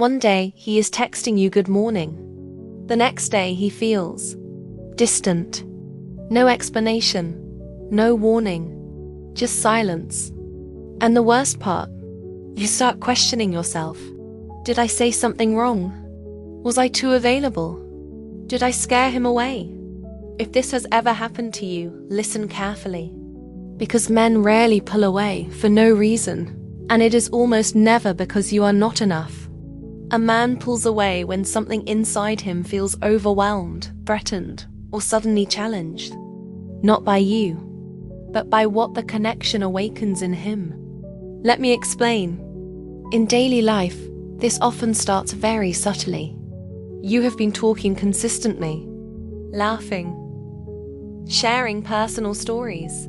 One day, he is texting you good morning. The next day, he feels distant. No explanation, no warning, just silence. And the worst part, you start questioning yourself. Did I say something wrong? Was I too available? Did I scare him away? If this has ever happened to you, listen carefully. Because men rarely pull away for no reason, and it is almost never because you are not enough. A man pulls away when something inside him feels overwhelmed, threatened, or suddenly challenged. Not by you, but by what the connection awakens in him. Let me explain. In daily life, this often starts very subtly. You have been talking consistently, laughing, sharing personal stories,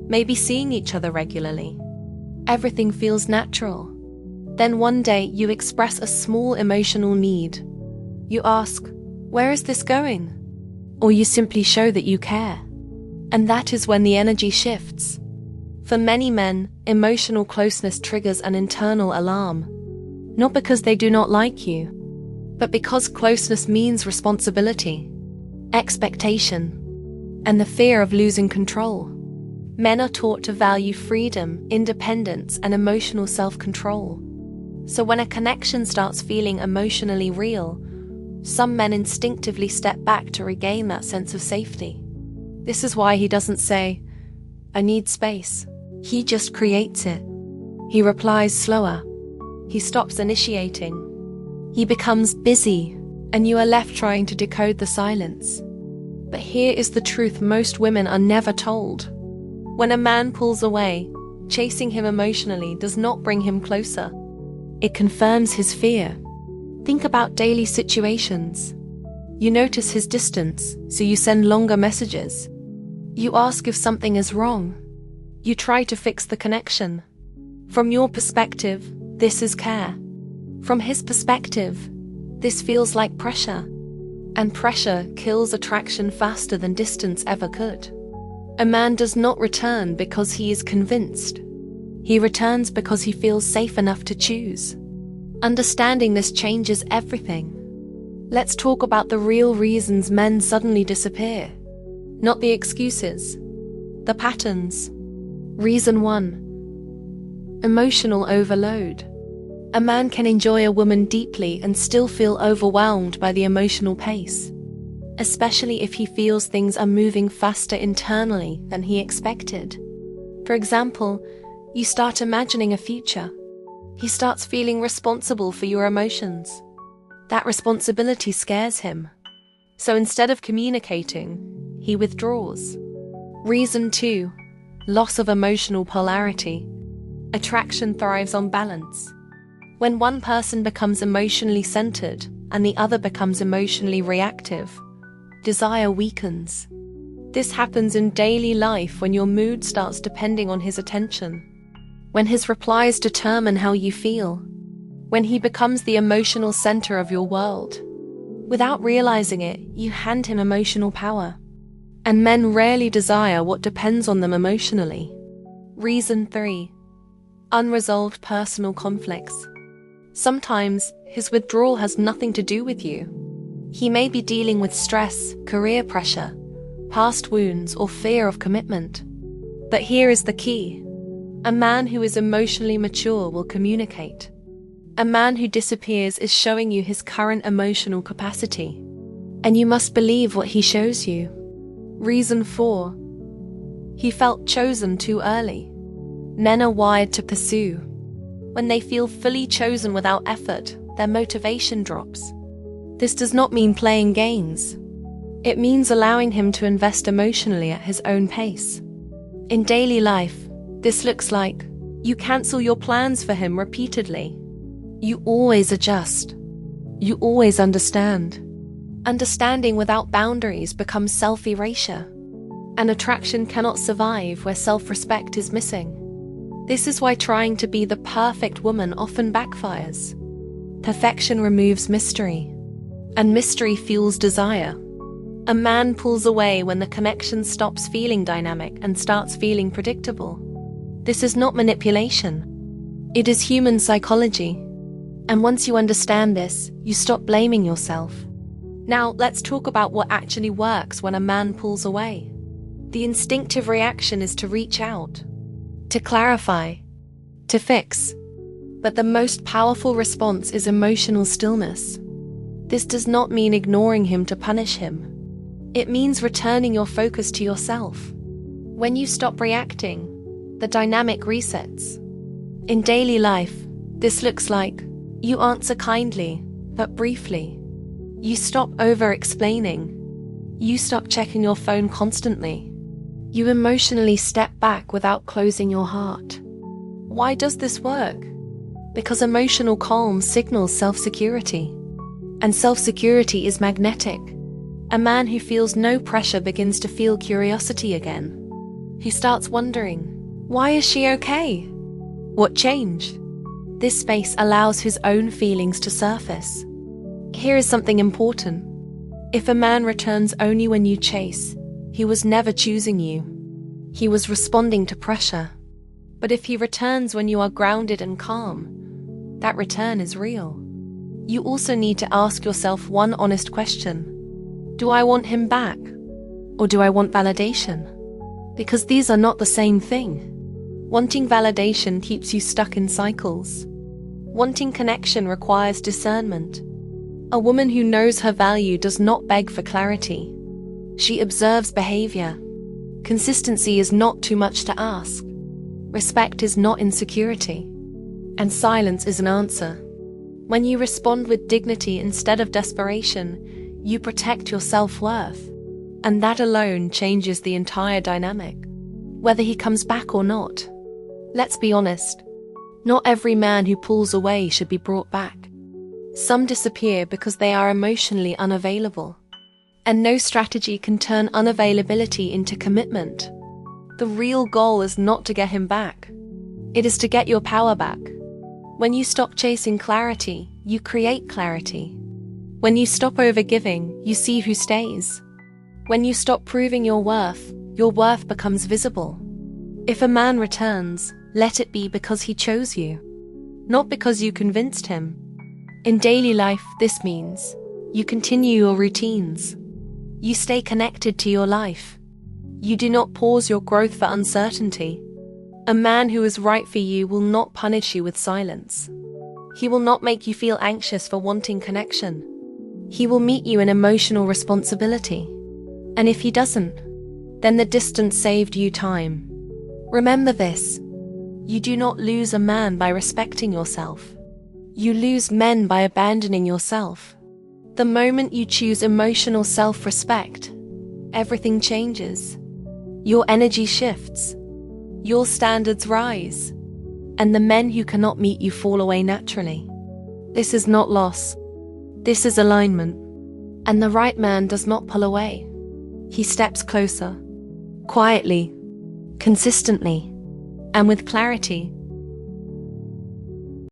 maybe seeing each other regularly. Everything feels natural. Then one day you express a small emotional need. You ask, "Where is this going?" Or you simply show that you care. And that is when the energy shifts. For many men, emotional closeness triggers an internal alarm. Not because they do not like you, but because closeness means responsibility, expectation, and the fear of losing control. Men are taught to value freedom, independence, and emotional self-control. So when a connection starts feeling emotionally real, some men instinctively step back to regain that sense of safety. This is why he doesn't say, "I need space." He just creates it. He replies slower. He stops initiating. He becomes busy, and you are left trying to decode the silence. But here is the truth most women are never told. When a man pulls away, chasing him emotionally does not bring him closer. It confirms his fear. Think about daily situations. You notice his distance, so you send longer messages. You ask if something is wrong. You try to fix the connection. From your perspective, this is care. From his perspective, this feels like pressure. And pressure kills attraction faster than distance ever could. A man does not return because he is convinced. He returns because he feels safe enough to choose. Understanding this changes everything. Let's talk about the real reasons men suddenly disappear. Not the excuses, the patterns. Reason 1. Emotional overload. A man can enjoy a woman deeply and still feel overwhelmed by the emotional pace, especially if he feels things are moving faster internally than he expected. For example, you start imagining a future. He starts feeling responsible for your emotions. That responsibility scares him. So instead of communicating, he withdraws. Reason 2. Loss of emotional polarity. Attraction thrives on balance. When one person becomes emotionally centered and the other becomes emotionally reactive, desire weakens. This happens in daily life when your mood starts depending on his attention, when his replies determine how you feel, when he becomes the emotional center of your world. Without realizing it, you hand him emotional power. And men rarely desire what depends on them emotionally. Reason 3. Unresolved personal conflicts. Sometimes, his withdrawal has nothing to do with you. He may be dealing with stress, career pressure, past wounds, or fear of commitment. But here is the key. A man who is emotionally mature will communicate. A man who disappears is showing you his current emotional capacity. And you must believe what he shows you. Reason 4. He felt chosen too early. Men are wired to pursue. When they feel fully chosen without effort, their motivation drops. This does not mean playing games. It means allowing him to invest emotionally at his own pace. In daily life, this looks like you cancel your plans for him repeatedly. You always adjust. You always understand. Understanding without boundaries becomes self-erasure. An attraction cannot survive where self-respect is missing. This is why trying to be the perfect woman often backfires. Perfection removes mystery, and mystery fuels desire. A man pulls away when the connection stops feeling dynamic and starts feeling predictable. This is not manipulation. It is human psychology. And once you understand this, you stop blaming yourself. Now, let's talk about what actually works when a man pulls away. The instinctive reaction is to reach out, to clarify, to fix. But the most powerful response is emotional stillness. This does not mean ignoring him to punish him. It means returning your focus to yourself. When you stop reacting, the dynamic resets. In daily life, this looks like you answer kindly, but briefly. You stop over-explaining. You stop checking your phone constantly. You emotionally step back without closing your heart. Why does this work? Because emotional calm signals self-security. And self-security is magnetic. A man who feels no pressure begins to feel curiosity again. He starts wondering, why is she okay? What changed? This space allows his own feelings to surface. Here is something important. If a man returns only when you chase, he was never choosing you. He was responding to pressure. But if he returns when you are grounded and calm, that return is real. You also need to ask yourself one honest question. Do I want him back? Or do I want validation? Because these are not the same thing. Wanting validation keeps you stuck in cycles. Wanting connection requires discernment. A woman who knows her value does not beg for clarity. She observes behavior. Consistency is not too much to ask. Respect is not insecurity. And silence is an answer. When you respond with dignity instead of desperation, you protect your self-worth. And that alone changes the entire dynamic. Whether he comes back or not. Let's be honest. Not every man who pulls away should be brought back. Some disappear because they are emotionally unavailable. And no strategy can turn unavailability into commitment. The real goal is not to get him back. It is to get your power back. When you stop chasing clarity, you create clarity. When you stop overgiving, you see who stays. When you stop proving your worth becomes visible. If a man returns, let it be because he chose you, not because you convinced him. In daily life, this means you continue your routines. You stay connected to your life. You do not pause your growth for uncertainty. A man who is right for you will not punish you with silence. He will not make you feel anxious for wanting connection. He will meet you in emotional responsibility. And if he doesn't, then the distance saved you time. Remember this. You do not lose a man by respecting yourself. You lose men by abandoning yourself. The moment you choose emotional self-respect, everything changes. Your energy shifts. Your standards rise. And the men who cannot meet you fall away naturally. This is not loss. This is alignment. And the right man does not pull away. He steps closer. Quietly. Consistently. And with clarity.